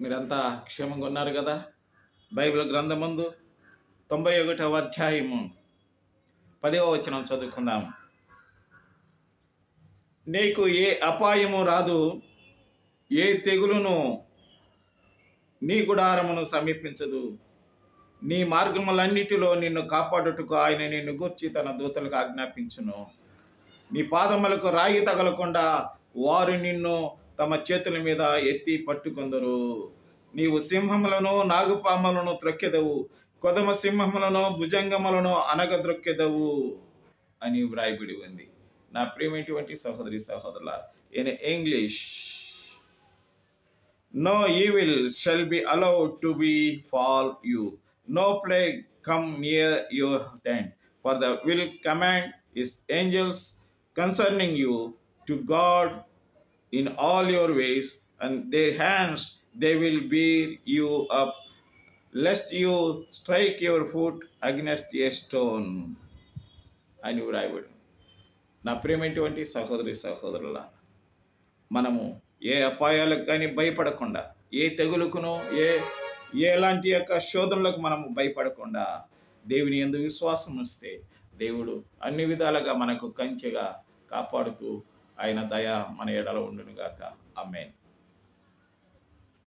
మీరంతా క్షేమంగా ఉన్నారు కదా? బైబిల్ గ్రంథమందు 91వ అధ్యాయము 10వ వచనం చదువుకుందాం. నీకు ఏ అపాయము రాదు, ఏ తెగులును నీ గుడారమును సమీపించదు. నీ మార్గములన్నిటిలో నిన్ను కాపాడుటకు ఆయన నిన్ను గూర్చి తన దూతలకు ఆజ్ఞాపించును. నీ పాదములకు రాయి తగలకుండా వారు నిన్ను తమ చేతుల మీద ఎత్తి పట్టుకొందరు. నీవు సింహములను నాగుపాములను త్రొక్కెదవు, కొదమ సింహములను భుజంగములను అనగద్రొక్కెదవు అని వ్రాయబడి ఉంది. నా ప్రియమైనటువంటి సహోదరి సహోదరుల, in English, no evil shall be allowed to befall you, no plague come near your tent, for the will command his angels concerning you to guard in all your ways, and their hands they will bear you up, lest you strike your foot against a stone అని వ్రాయబడి. నా ప్రియమైనటువంటి సహోదరి సహోదరుల, మనము ఏ అపాయాలకు కానీ భయపడకుండా, ఏ తెగులుకునో ఎలాంటి యొక్క శోధనలకు మనము భయపడకుండా దేవుని యందు విశ్వాసం ఉంచితే దేవుడు అన్ని విధాలుగా మనకు కంచెగా కాపాడుతూ ఆయన దయ మన ఎడల ఉండునుగాక. ఆమేన్.